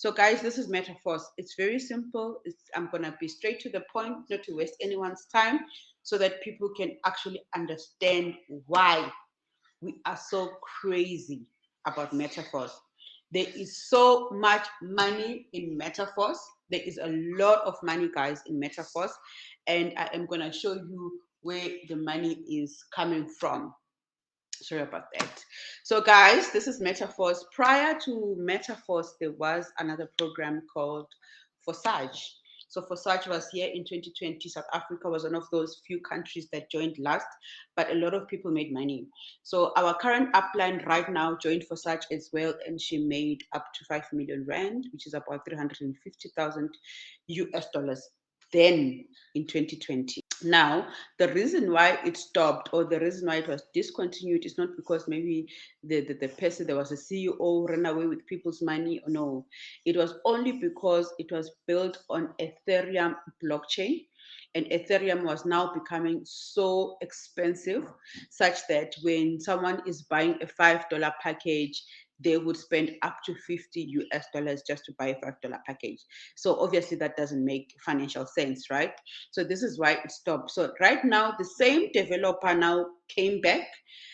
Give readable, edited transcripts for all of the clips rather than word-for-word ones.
So guys, this is Metaforce. It's very simple. I'm going to be straight to the point, not to waste anyone's time, so that people can actually understand why we are so crazy about Metaforce. There is so much money in Metaforce. There is a lot of money, guys, in Metaforce. And I am going to show you where the money is coming from. Sorry about that. So guys, this is Metaforce. Prior to Metaforce, there was another program called Forsage. So Forsage was here in 2020. South Africa was one of those few countries that joined last, but a lot of people made money. So our current upline right now joined Forsage as well, and she made up to 5 million rand, which is about 350,000 US dollars then in 2020. Now, the reason why it stopped or the reason why it was discontinued is not because maybe the person, there was a CEO ran away with people's money. No, it was only because it was built on Ethereum blockchain. And Ethereum was now becoming so expensive, such that when someone is buying a $5 package, they would spend up to 50 US dollars just to buy a $5 package. So obviously that doesn't make financial sense, right? So this is why it stopped. So right now, the same developer now came back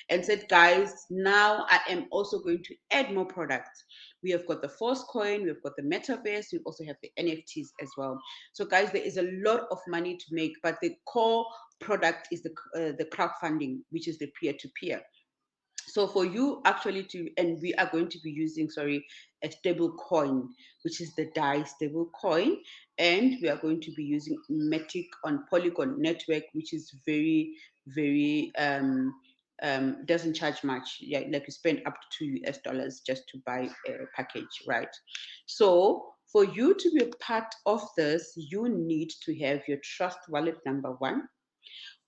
and said, guys, now I am also going to add more products. We have got the Force coin, we've got the Metaverse, we also have the NFTs as well. So guys, there is a lot of money to make, but the core product is the crowdfunding, which is the peer-to-peer. So for you actually to, and we are going to be using, sorry, a stable coin, which is the DAI stable coin. And we are going to be using Matic on Polygon network, which is very, very, doesn't charge much. Yeah, like you spend up to US dollars just to buy a package, right? So for you to be a part of this, you need to have your Trust Wallet number one.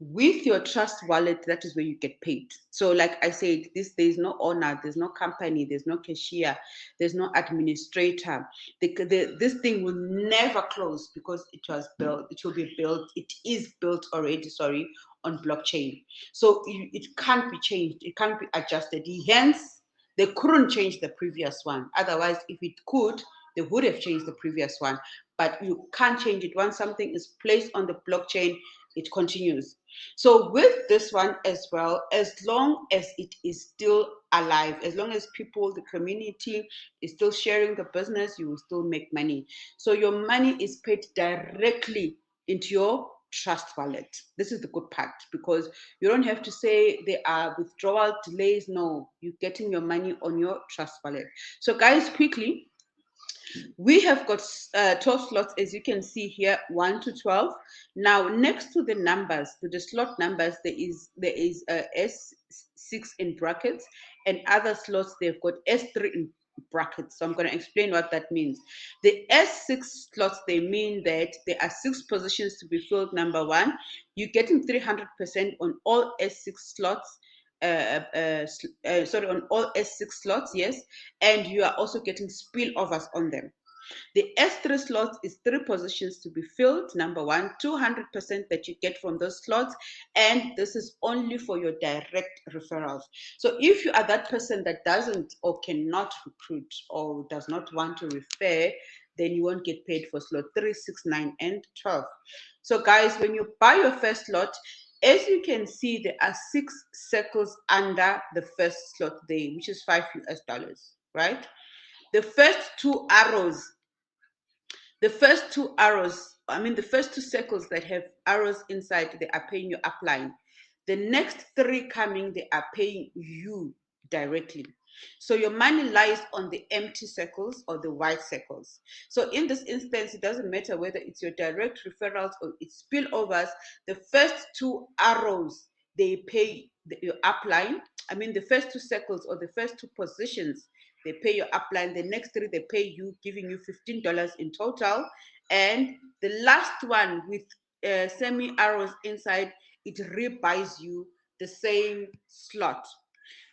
With your Trust Wallet, that is where you get paid. So like I said, there's no owner, there's no company, there's no cashier, there's no administrator. This thing will never close because it was built, it will be built, it is built already, sorry, on blockchain. So it can't be changed, it can't be adjusted. Hence, they couldn't change the previous one. Otherwise, if it could, they would have changed the previous one. But you can't change it. Once something is placed on the blockchain, it continues. So with this one as well, as long as it is still alive, as long as people, the community is still sharing the business, you will still make money. So your money is paid directly into your Trust Wallet. This is the good part, because you don't have to say there are withdrawal delays. No, you're getting your money on your Trust Wallet. So guys, quickly, we have got 12 slots, as you can see here, 1 to 12. Now, next to the numbers, to the slot numbers, there is S6 in brackets, and other slots, they've got S3 in brackets. So I'm going to explain what that means. The S6 slots, they mean that there are 6 positions to be filled, number one. You're getting 300% on all S6 slots. Sorry, on all S6 slots, yes, and you are also getting spillovers on them. The S3 slots is 3 positions to be filled. Number one, 200% that you get from those slots, and this is only for your direct referrals. So if you are that person that doesn't or cannot recruit or does not want to refer, then you won't get paid for slot 3, 6, 9, and 12. So guys, when you buy your first slot, as you can see, there are 6 circles under the first slot there, which is 5 US dollars, right? The first 2 arrows, the first 2 arrows, I mean, the first 2 circles that have arrows inside, they are paying your upline. The next 3 coming, they are paying you directly. So your money lies on the empty circles or the white circles. So in this instance, it doesn't matter whether it's your direct referrals or it's spillovers. The first 2 arrows, they pay your upline. I mean, the first 2 circles or the first 2 positions, they pay your upline. The next 3, they pay you, giving you $15 in total. And the last one with semi arrows inside, it rebuys you the same slot.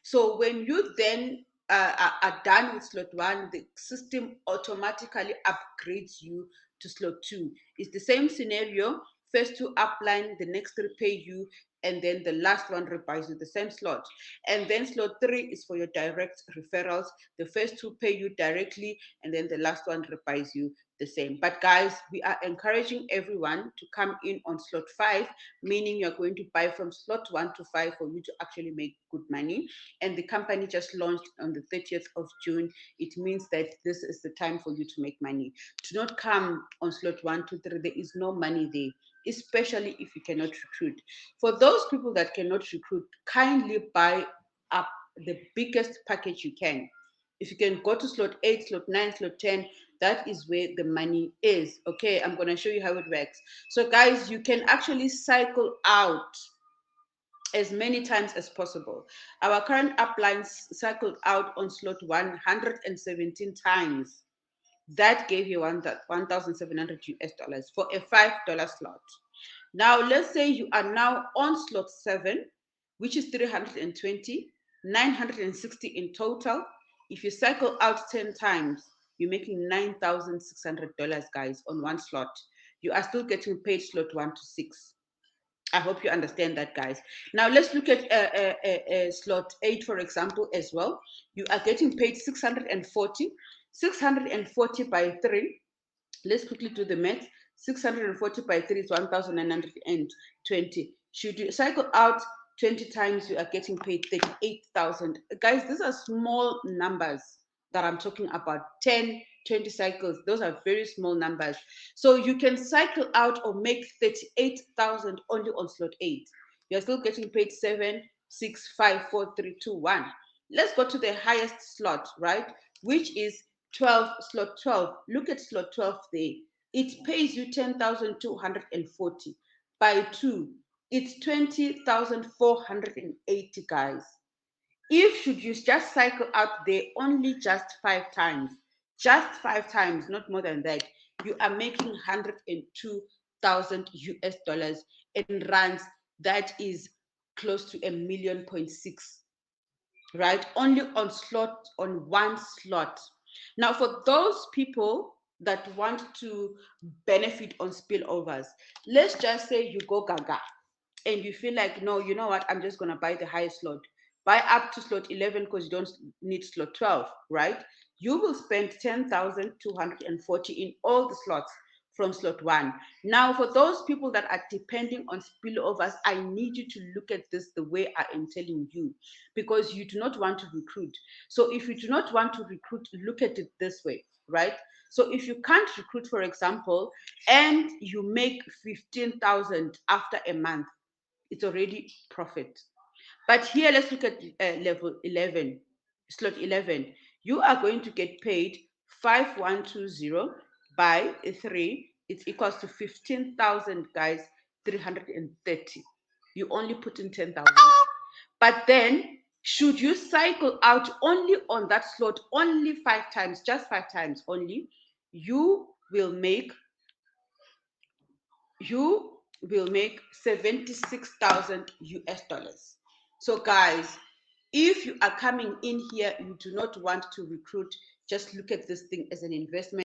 So when you then are done with slot 1, the system automatically upgrades you to slot 2. It's the same scenario. First two upline, the next three pay you, and then the last one rebuys you the same slot. And then slot 3 is for your direct referrals. The first two pay you directly, and then the last one rebuys you the same. But guys, we are encouraging everyone to come in on slot 5, meaning you're going to buy from slot 1 to 5 for you to actually make good money. And the company just launched on the 30th of June. It means that this is the time for you to make money. Do not come on slot 1, 2, 3. There is no money there, especially if you cannot recruit. For those people that cannot recruit, kindly buy up the biggest package you can. If you can go to slot 8, slot 9, slot 10, that is where the money is. Okay, I'm going to show you how it works. So guys, you can actually cycle out as many times as possible. Our current uplines cycled out on slot 117 times. That gave you 1,700 US dollars for a $5 slot. Now, let's say you are now on slot 7, which is 320, 960 in total. If you cycle out 10 times, you're making $9,600, guys, on one slot. You are still getting paid slot 1 to 6. I hope you understand that, guys. Now, let's look at slot 8, for example, as well. You are getting paid 640. 640 by 3. Let's quickly do the math. 640 by 3 is 1,920. Should you cycle out 20 times, you are getting paid 38,000. Guys, these are small numbers that I'm talking about. 10, 20 cycles. Those are very small numbers. So you can cycle out or make 38,000 only on slot 8. You're still getting paid 7, 6, 5, 4, 3, 2, 1. Let's go to the highest slot, right? Which is 12, slot 12. Look at slot 12 there. It pays you 10,240 by 2. It's 20,480, guys. If should you just cycle out there only just 5 times, not more than that, you are making 102,000 US dollars in rands. That is close to $1.6 million, right? Only on one slot. Now, for those people that want to benefit on spillovers, let's just say you go gaga and you feel like, no, you know what, I'm just going to buy the highest slot. Buy up to slot 11 because you don't need slot 12, right? You will spend 10,240 in all the slots from slot 1. Now, for those people that are depending on spillovers, I need you to look at this the way I am telling you, because you do not want to recruit. So if you do not want to recruit, look at it this way, right? So if you can't recruit, for example, and you make 15,000 after a month, it's already profit. But here, let's look at level 11, slot 11. You are going to get paid 5,120 by 3. It's equals to 15,000, guys, 330. You only put in 10,000. But then, should you cycle out only on that slot, only 5 times, just 5 times only, you will make 76,000 US dollars. So guys, if you are coming in here, you do not want to recruit, just look at this thing as an investment.